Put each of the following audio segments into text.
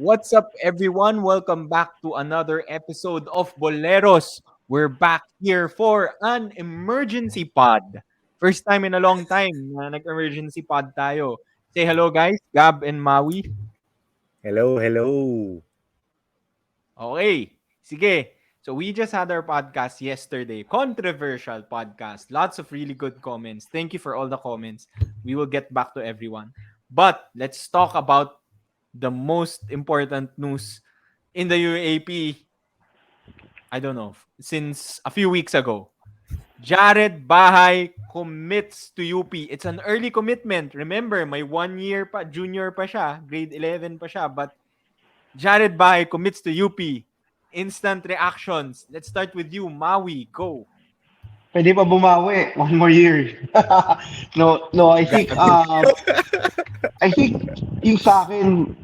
What's up, everyone? Welcome back to another episode of Boleros. We're back here for an emergency pod. First time in a long time na nag-emergency pod tayo. Say hello, guys. Gab and Maui. Hello, hello. Okay. Sige. So we just had our podcast yesterday. Controversial podcast. Lots of really good comments. Thank you for all the comments. We will get back to everyone. But let's talk about the most important news in the UAP, I don't know, since a few weeks ago. Jared Bahay commits to UP. It's an early commitment. Remember, may 1 year pa, junior pa siya, grade 11 pa siya. But Jared Bahay commits to UP. Instant reactions. Let's start with you, Maui. Go. Pwede pa bumawi. One more year. No, Grabe. I think yung sa akin,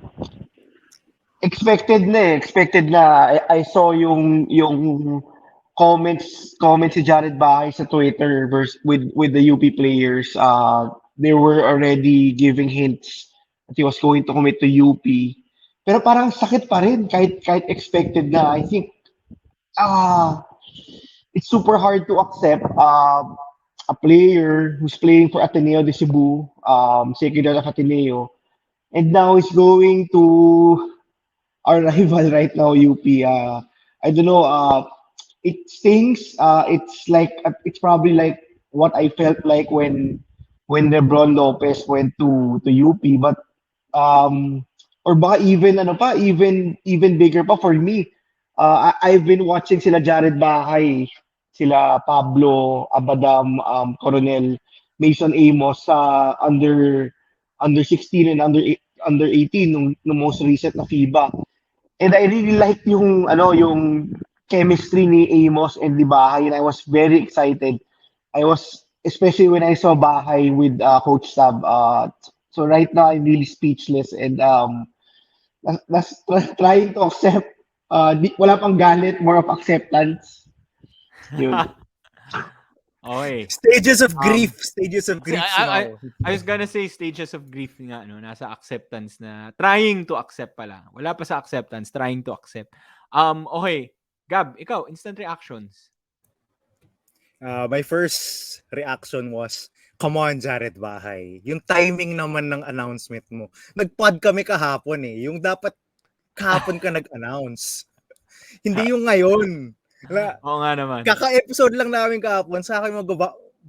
expected na. I saw yung comments si Jared Bahay sa Twitter with the UP players. They were already giving hints that he was going to commit to UP. Pero parang sakit pa rin kahit expected na. I think ah it's super hard to accept a player who's playing for Ateneo de Cebu, second of Ateneo, and now is going to our rival right now, UP. I don't know. It stings. It's probably like what I felt like when LeBron Lopez went to UP, but or baka even even bigger pa for me. I've been watching sila Jared Bahay, sila Pablo Abadam, Coronel Mason Amos sa under 16 and under 18 nung most recent na FIBA. And I really liked yung chemistry ni Amos and ni Bahay, and I was very excited. I was especially when I saw Bahay with Coach Sab. So right now I'm really speechless and trying to accept. Wala pang galit, more of acceptance. Yun. Okay. Stages of Um, grief. Stages of See, grief si I, I, Mao. I was gonna say stages of grief nga, no? Nasa acceptance na. Trying to accept pala. Wala pa sa acceptance. Trying to accept. Okay. Gab, ikaw, instant reactions. My first reaction was, come on, Jared Bahay. Yung timing naman ng announcement mo. Nag-pod kami kahapon eh. Yung dapat kahapon ka nag-announce. Hindi yung ngayon. Oo nga naman. Kaka-episode lang namin kahapon. Sa akin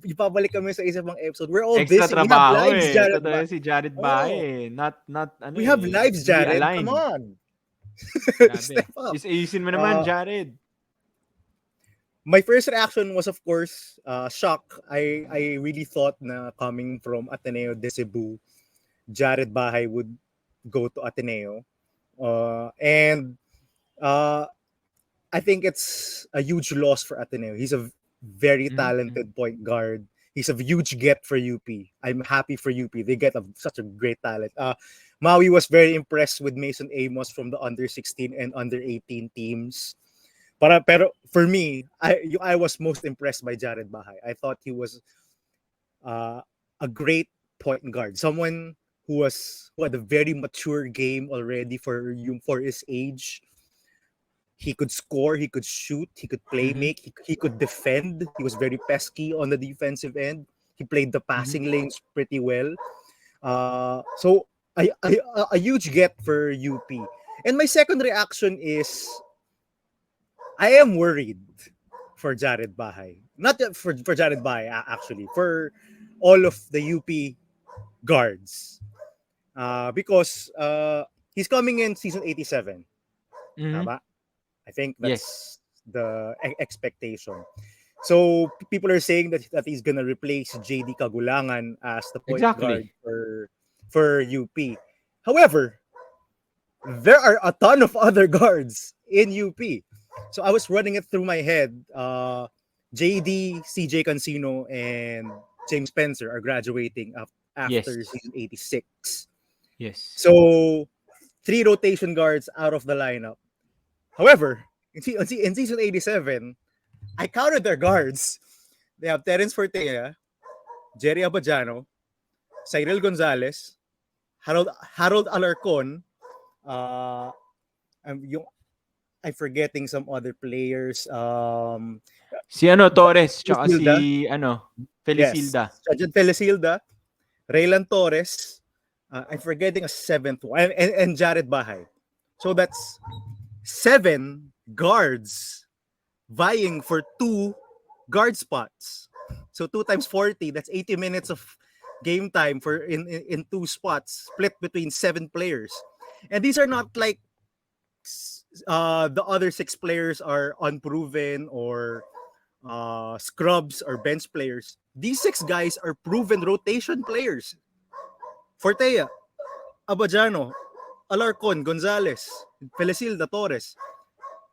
ipabalik kami sa isang episode. We're all Extra busy. We have trabaho lives, eh. Jared Totoo Bahay. si Jared Oh, Bahay eh. Not, ano we have eh. lives, Hindi Jared. aligned. Come on. Grabe. Step up. Is-ayusin mo naman, Uh, Jared. My first reaction was, of course, shock. I really thought na coming from Ateneo de Cebu, Jared Bahay would go to Ateneo. And I think it's a huge loss for Ateneo. He's a very talented point guard. He's a huge get for UP. I'm happy for UP. They get such a great talent. Maui was very impressed with Mason Amos from the under 16 and under 18 teams. Pero for me, I was most impressed by Jared Bahay. I thought he was a great point guard. Someone who had a very mature game already for his age. He could score, he could shoot, he could play make, he could defend. He was very pesky on the defensive end. He played the passing lanes pretty well. So a huge get for UP. And my second reaction is I am worried for Jared Bahay. Not for Jared Bahay, actually. For all of the UP guards. Because he's coming in season 87. Tama? I think that's the expectation. So people are saying that he's gonna replace JD Kagulangan as the point guard for UP. However, there are a ton of other guards in UP. So I was running it through my head. JD, CJ Cancino, and James Spencer are graduating after season 86. Yes. So 3 rotation guards out of the lineup. However, in season 87, I counted their guards. They have Terence Fortea, Jerry Abadjano, Cyril Gonzalez, Harold Alarcon, Uh, yung I'm forgetting some other players. Si ano, Torres, tsaka Felisilda. si ano, Yes. Felisilda. Sergeant Felisilda. Raylan Torres. I'm forgetting a seventh one. And Jared Bahay. So that's 7 guards vying for 2 guard spots. So 2 times 40, that's 80 minutes of game time for in 2 spots, split between 7 players. And these are not like the other 6 players are unproven or scrubs or bench players. These 6 guys are proven rotation players. Fortea, Abajano, Alarcon, Gonzalez, Felicilda, Torres.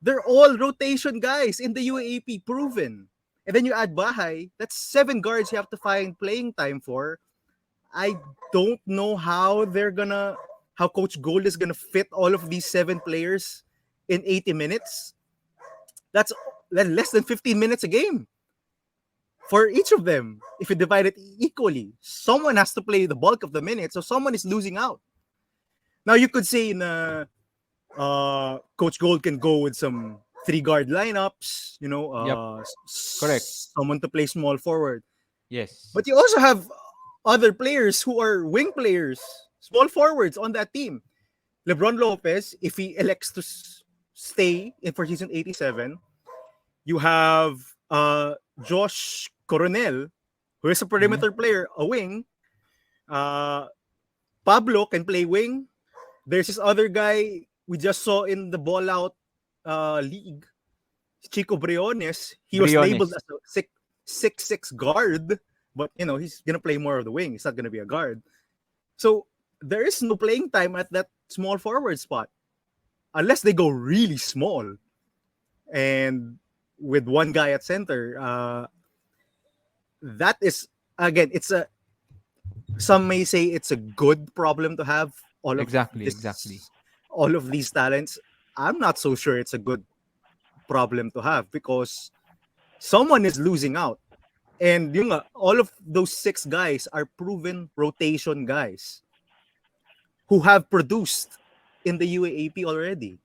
They're all rotation guys in the UAAP, proven. And then you add Bahay, that's 7 guards you have to find playing time for. I don't know how Coach Gold is gonna fit all of these 7 players in 80 minutes. That's less than 15 minutes a game for each of them. If you divide it equally, someone has to play the bulk of the minutes, so someone is losing out. Now you could say Coach Gold can go with some 3 guard lineups, Yep, correct. someone to play small forward. Yes. But you also have other players who are wing players, small forwards on that team. LeBron Lopez, if he elects to stay in for season 87, you have Josh Coronel, who is a perimeter player, a wing. Uh, Pablo can play wing. There's this other guy we just saw in the ball out league, Chico Briones. He was labeled Briones. as a 6'6" guard, but he's gonna play more of the wing. He's not gonna be a guard. So there is no playing time at that small forward spot unless they go really small. And with one guy at center, that is again, some may say it's a good problem to have all of Exactly, exactly. this, all of these talents. I'm not so sure it's a good problem to have because someone is losing out. And all of those 6 guys are proven rotation guys who have produced in the UAAP already.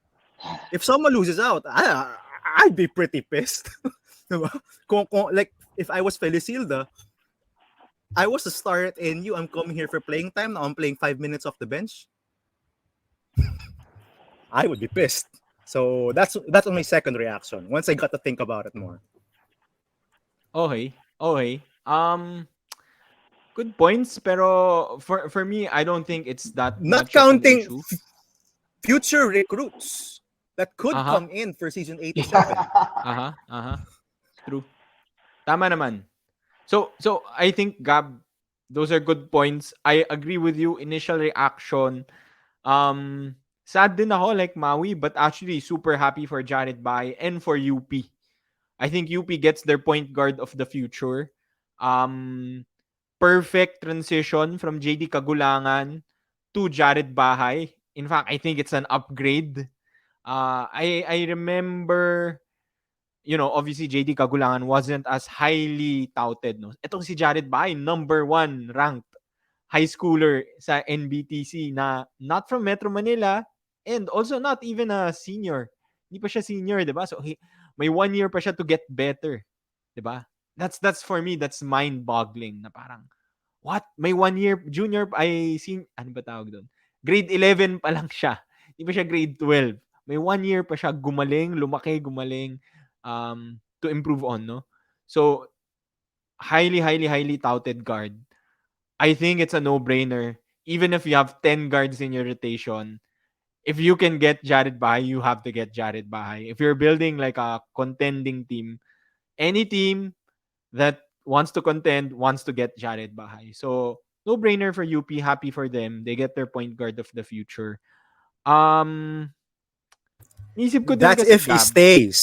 If someone loses out, I'd be pretty pissed. Like if I was Felicilda, I was a star at NU. I'm coming here for playing time. Now I'm playing 5 minutes off the bench. I would be pissed. So that's my second reaction. Once I got to think about it more. Okay. Okay. Good points, pero for me, I don't think it's that Not much of an counting issue. future recruits that could Uh-huh. come in for season 87. Uh-huh. Uh-huh. True. Tama naman. So I think, Gab, those are good points. I agree with you. Initial reaction, sad din ako like Maui, but actually super happy for Jared Bahay and for UP. I think UP gets their point guard of the future. Um Perfect transition from JD Kagulangan to Jared Bahay. In fact, I think it's an upgrade. I remember, obviously JD Kagulangan wasn't as highly touted, no. Etong si Jared Bahay, number 1 ranked high schooler sa NBTC na not from Metro Manila and also not even a senior. Hindi pa siya senior, 'di ba? So may 1 year pa siya to get better, 'di ba? That's for me, that's mind-boggling na parang what? May 1 year junior ay ano ba tawag doon? Grade 11 pa lang siya. Hindi pa siya grade 12. May 1 year pa siya gumaling, lumaki, gumaling to improve on, no? So highly, highly, highly touted guard. I think it's a no-brainer. Even if you have 10 guards in your rotation, if you can get Jared Bahay, you have to get Jared Bahay. If you're building like a contending team, any team that wants to contend wants to get Jared Bahay. So, no-brainer for UP. Happy for them. They get their point guard of the future. Um, Nisip ko din That's kasi, if he Gab. stays.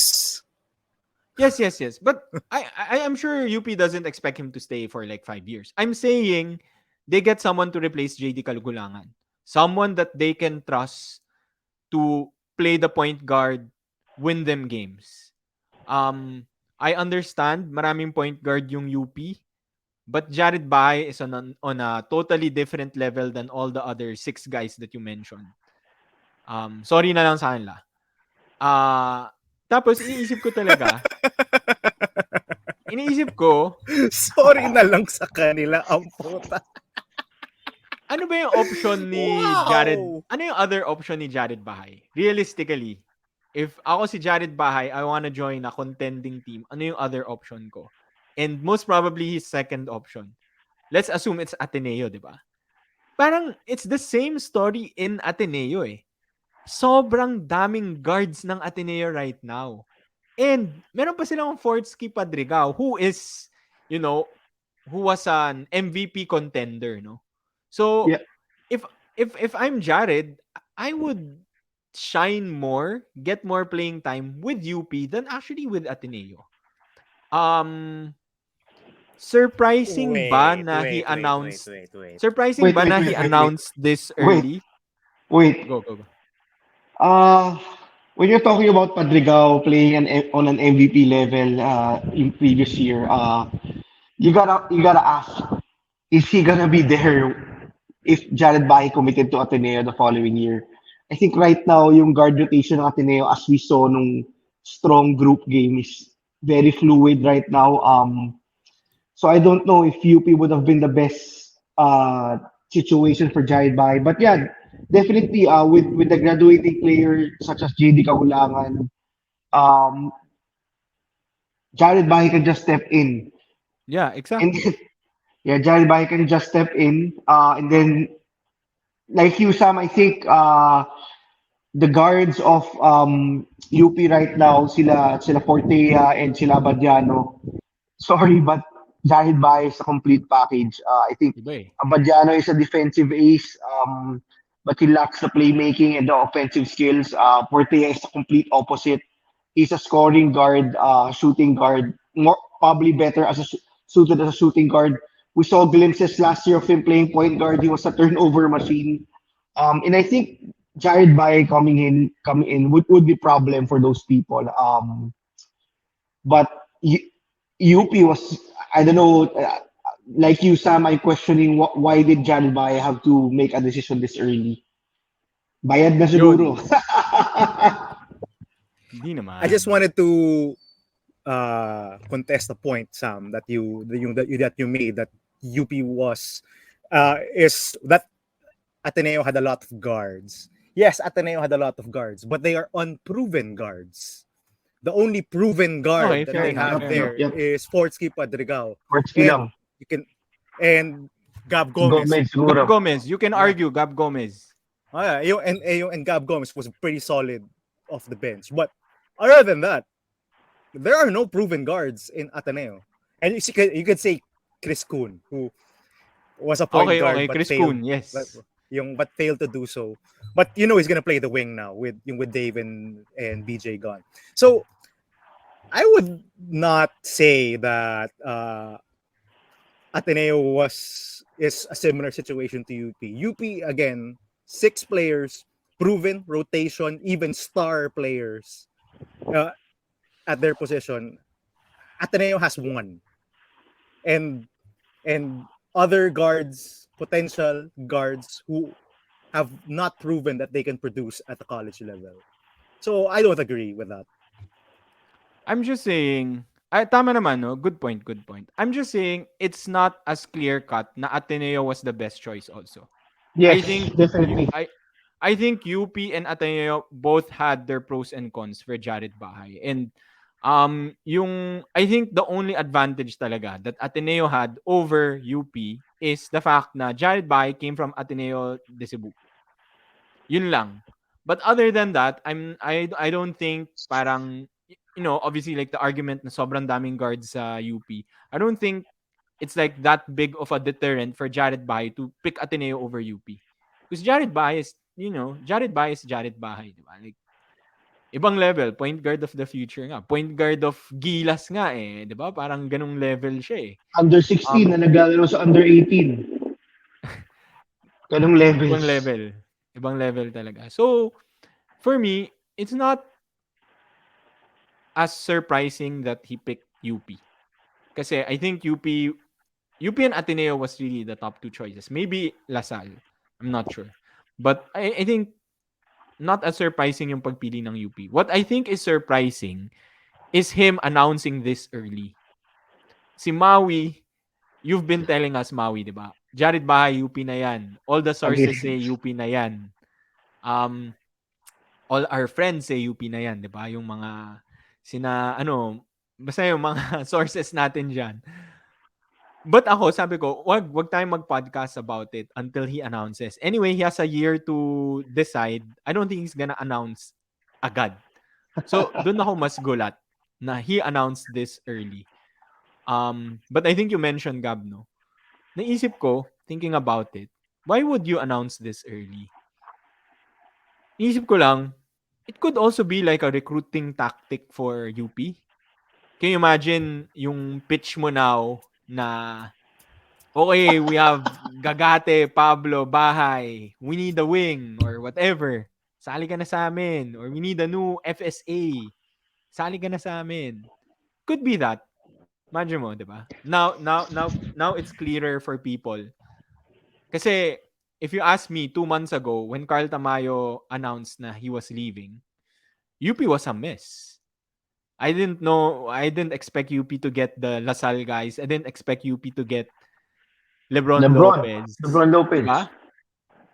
Yes, yes, yes. But I am sure UP doesn't expect him to stay for like 5 years. I'm saying they get someone to replace JD Kalgulangan. Someone that they can trust to play the point guard, win them games. I understand maraming point guard yung UP, but Jared Bahay is on a totally different level than all the other 6 guys that you mentioned. Sorry na lang sa kanila. Tapos iniisip ko, Sorry na lang sa kanila, ang puta. ano ba yung option ni Jared? Wow! Ano yung other option ni Jared Bahay? Realistically, if ako si Jared Bahay, I wanna join a contending team, ano yung other option ko? And most probably his second option. Let's assume it's Ateneo, di ba? Parang it's the same story in Ateneo eh. Sobrang daming guards ng Ateneo right now. And meron pa silang Fortsky Padrigao who is, you know, who was an MVP contender, no? So, Yeah. if if I'm Jared, I would shine more, get more playing time with UP than actually with Ateneo. Um surprising ba Wait, na he wait, wait, wait, announced wait, wait. surprising Wait, ba wait, na wait, he wait, wait. announced this Wait, early? wait. Go, go, go. Uh, when you're talking about Padrigao playing on an MVP level in previous year, you gotta ask, is he gonna be there if Jared Bahay committed to Ateneo the following year? I think right now yung guard rotation ng Ateneo as we saw nung strong group game is very fluid right now. So I don't know if UP would have been the best situation for Jared Bahay. But yeah, definitely with the graduating player such as JD Kahulangan, um, Jared Bahay can just step in. Yeah, And exactly. yeah, Jared Bahay can just step in. And then like you, Sam, I think the guards of UP right now, sila Fortea and sila Badiano. Sorry, but Jared Bahay is a complete package. I think Iba eh. Abadiano is a defensive ace, but he lacks the playmaking and the offensive skills. Portea is the complete opposite. He's a scoring guard, shooting guard, more probably better as suited as a shooting guard. We saw glimpses last year of him playing point guard. He was a turnover machine. And I think Jared Bahay coming in would be problem for those people. But UP was, I don't know, like you, Sam, I'm questioning why did Jared Bahay have to make a decision this early? Bayad na siguro. Yun. Hindi I just naman. wanted to contest the point, Sam, that you made, that UP was is that Ateneo had a lot of guards. Yes, Ateneo had a lot of guards, but they are unproven guards. The only proven Okay, guard that fair they enough, Yep, have fair yep, enough. there yep. is Fortsky Padrigao, Words and lang. you can and Gab Gomez. Gomez Gab siguro. Gomez, you can Yeah. argue Gab Gomez. Oh, yeah, and Gab Gomez was pretty solid off the bench. But other than that, there are no proven guards in Ateneo. And you could say Chris Kuhn, who was a point Okay, guard okay. but Chris failed Kuhn, yes. but failed to do so. But you know he's gonna play the wing now with Dave and BJ gone. So I would not say that Ateneo is a similar situation to UP. UP again, 6 players, proven rotation, even star players uh, at their position. Ateneo has one, and other guards, potential guards who have not proven that they can produce at the college level. So I don't agree with that. I'm just saying, ay, tama naman, no? Good point, good point. I'm just saying, it's not as clear-cut na Ateneo was the best choice also. I Yes, think you, definitely. I think UP and Ateneo both had their pros and cons for Jared Bahay. And yung I think the only advantage talaga that Ateneo had over UP is the fact na Jared Bahay came from Ateneo de Cebu. Yun lang. But other than that, I don't think parang obviously like the argument na sobrang daming guards sa UP. I don't think it's like that big of a deterrent for Jared Bahay to pick Ateneo over UP. Because Jared Bahay is, Jared Bahay is Jared Bahay, di ba? Like, ibang level, point guard of the future nga. Point guard of Gilas nga eh, di ba? Parang ganung level siya eh. Under 16 Um, na naglalaro sa under 18. Ganong ibang levels. level. Ibang level talaga. So, for me, it's not as surprising that he picked UP. Kasi I think UP and Ateneo was really the top two choices. Maybe LaSalle. I'm not sure. But I think not as surprising yung pagpili ng UP. What I think is surprising is him announcing this early. Si Maui, you've been telling us Maui, di ba? Jared Bahay, UP na yan. All the sources Again. say UP na yan. Um, all our friends say UP na yan, di ba? Yung mga basta yung mga sources natin dyan. But ako, sabi ko, wag tayong mag-podcast about it until he announces. Anyway, he has a year to decide. I don't think he's gonna announce agad. So, doon ako mas gulat na he announced this early. But I think you mentioned, Gab, no? Naisip ko, thinking about it, why would you announce this early? Naisip ko lang, it could also be like a recruiting tactic for UP. Can you imagine yung pitch mo now na okay, we have Gagate, Pablo, Bahay. We need a wing or whatever. Sali ka na sa amin. Or we need a new FSA. Sali ka na sa amin. Could be that. Imagine mo, di ba? Now it's clearer for people. Kasi if you ask me 2 months ago when Carl Tamayo announced na he was leaving, UP was a mess. I didn't expect UP to get the Lasal guys. I didn't expect UP to get Lebron Lopez. LeBron Lopez. Diba?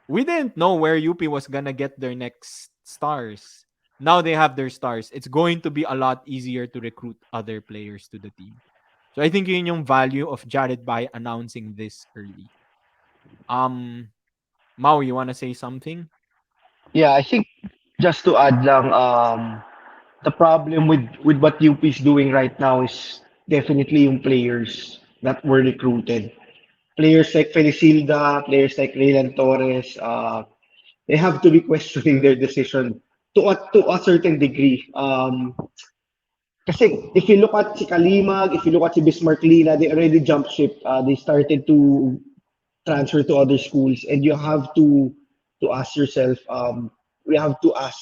We didn't know where UP was gonna get their next stars. Now they have their stars. It's going to be a lot easier to recruit other players to the team. So I think yun yung value of Jared by announcing this early. Mau, you wanna say something? Yeah, I think just to add lang, the problem with what UP is doing right now is definitely yung players that were recruited. Players like Felicilda, players like Raylan Torres, they have to be questioning their decision to a certain degree. Kasi if you look at si Kalimag, if you look at si Bismarck Lina, they already jumped ship. They started to transfer to other schools, and you have to ask yourself, we have to ask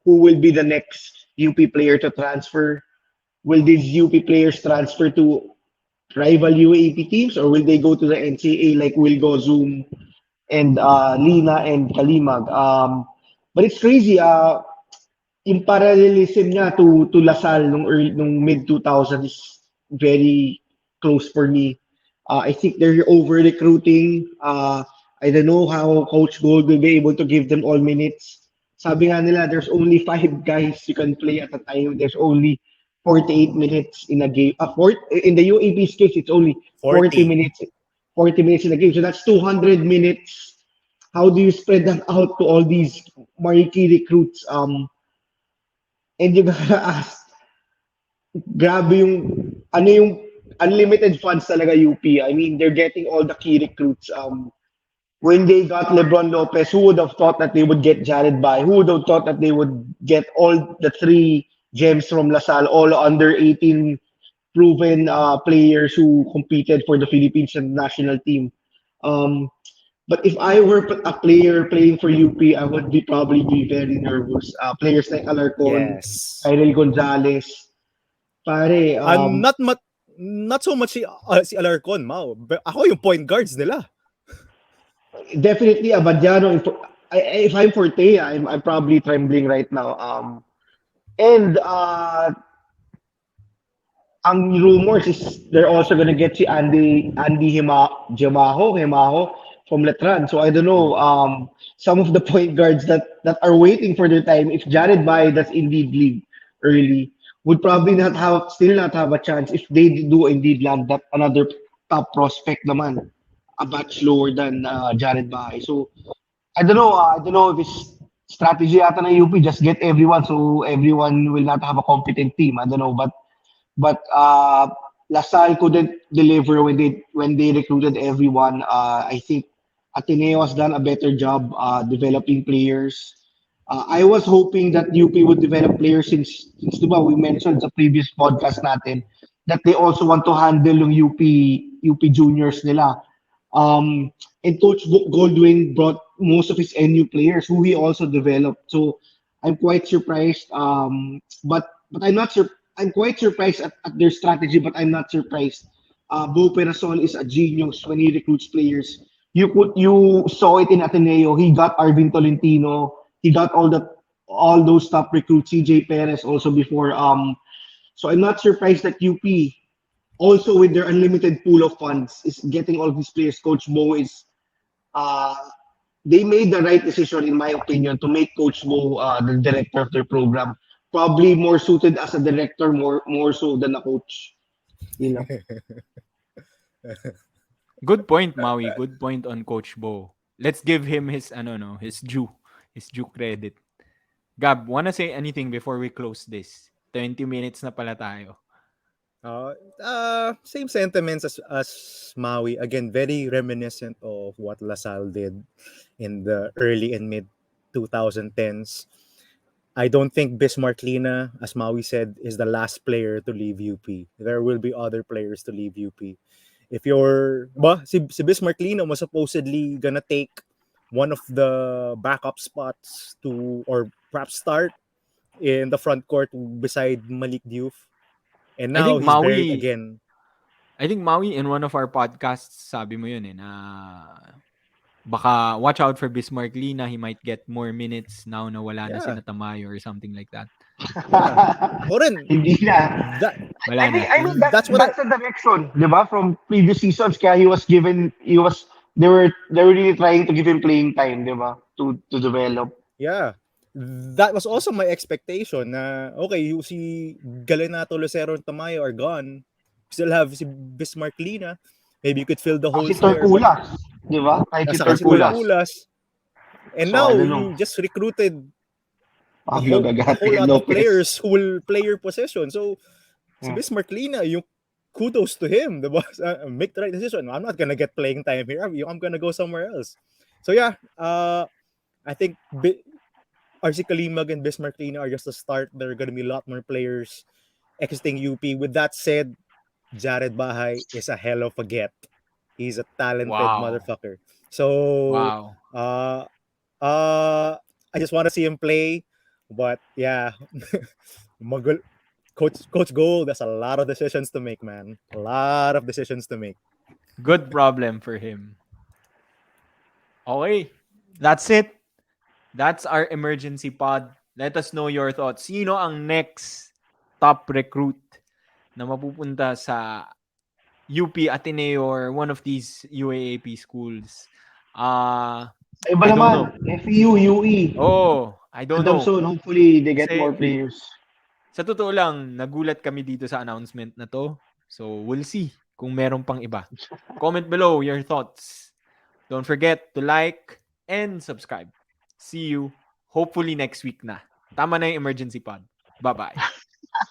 who will be the next UP player to transfer. Will these UP players transfer to rival UAP teams, or will they go to the NCAA like Will Go Zoom and Lina and Kalimag? But it's crazy. Yung parallelism niya to Lasal nung mid 2000s is very close for me. I think they're over recruiting. I don't know how Coach Gold will be able to give them all minutes. Sabi nga nila, there's only 5 guys you can play at a time. There's only 48 minutes in a game. In the UAP's case, it's only 40 minutes. 40 minutes in a game. So that's 200 minutes. How do you spread that out to all these marquee recruits? And you gotta ask, grabe yung unlimited funds talaga UP. I mean, they're getting all the key recruits. When they got Lebron Lopez, who would have thought that they would get Jared Bahay? Who would have thought that they would get all the 3 gems from LaSalle, all under 18 proven players who competed for the Philippines and national team? But if I were a player playing for UP, I would probably be very nervous. Players like Alarcon, Yes. Kyril Gonzalez, pare, Not so much si Alarcon, Mau. Ako yung point guards nila. definitely Abadiano. If I'm Forte, I'm probably trembling right now. And ang rumors is they're also gonna get si Andy Hemajo from Letran. So I don't know. Some of the point guards that are waiting for their time, if Jared Bahay does indeed leave early, would probably still not have a chance if they do indeed land that another top prospect naman, a batch lower than Jared Bahay. So I don't know. I don't know if it's strategy ata ng UP, just get everyone so everyone will not have a competent team. I don't know, but LaSalle couldn't deliver when they recruited everyone. I think Ateneo has done a better job developing players. I was hoping that UP would develop players since diba, we mentioned sa previous podcast natin that they also want to handle yung UP juniors nila. And Coach Goldwyn brought most of his NU players who he also developed. So I'm quite surprised. But I'm quite surprised at their strategy, but I'm not surprised. Bo Perasol is a genius when he recruits players. You saw it in Ateneo. He got Arvin Tolentino. He got all the all those top recruits, CJ Perez also before. So I'm not surprised that UP also with their unlimited pool of funds is getting all these players. Coach Bo is uh, they made the right decision, in my opinion, to make Coach Bo the director of their program. Probably more suited as a director, more so than a coach. You know. Good point, Maui. Good point on Coach Bo. Let's give him his ano no, his due credit. Gab, wanna say anything before we close this? 20 minutes na pala tayo. Same sentiments as Maui. Again, very reminiscent of what LaSalle did in the early and mid 2010s. I don't think Bismarck Lina, as Maui said, is the last player to leave UP. There will be other players to leave UP. If you're, si Bismarck Lina was supposedly gonna take one of the backup spots to, or perhaps start in the front court beside Malik Diouf. And I now think he's buried Maui again. I think Maui in one of our podcasts sabi mo yun na baka watch out for Bismarck Lina, he might get more minutes now na wala na si Yeah, Natamayo or something like that. yeah. Ako rin, Hindi na. that, Wala na. I mean that's what I, that's the direction, di ba? From previous seasons, kaya they were really trying to give him playing time, di ba? To develop. yeah. That was also my expectation na, okay, you see Galinato, Lucero, and Tamayo are gone. Still have si Bismarck Lina. Maybe you could fill the Si holes there. But Torculas, di ba? Kahit si saka si Torculas. Torculas. And So, I now don't know. you just recruited Pablo a whole Gagate, lot of Lopez. players who will play your position. So si Yeah. Bismarck Lina, yung kudos to him. The boss make the right decision. I'm not gonna get playing time here. I'm gonna go somewhere else. So yeah, I think RC Kalimag and Bismarck Lina are just a start. There are gonna be a lot more players exiting UP. With that said, Jared Bahay is a hell of a get. He's a talented Wow. motherfucker. So Wow. uh I just want to see him play. But yeah, magul Coach Gold, there's a lot of decisions to make, man. A lot of decisions to make. Good problem for him. Okay. That's it. That's our emergency pod. Let us know your thoughts. Sino ang next top recruit na mapupunta sa UP Ateneo or one of these UAAP schools? Sa iba I don't naman, know. FEU, UE, Oh, I don't know. Adamson, hopefully they get Kasi more players. sa totoo lang, nagulat kami dito sa announcement na to. So, we'll see kung meron pang iba. Comment below your thoughts. Don't forget to like and subscribe. See you hopefully next week na. Tama na yung emergency pod. Bye-bye.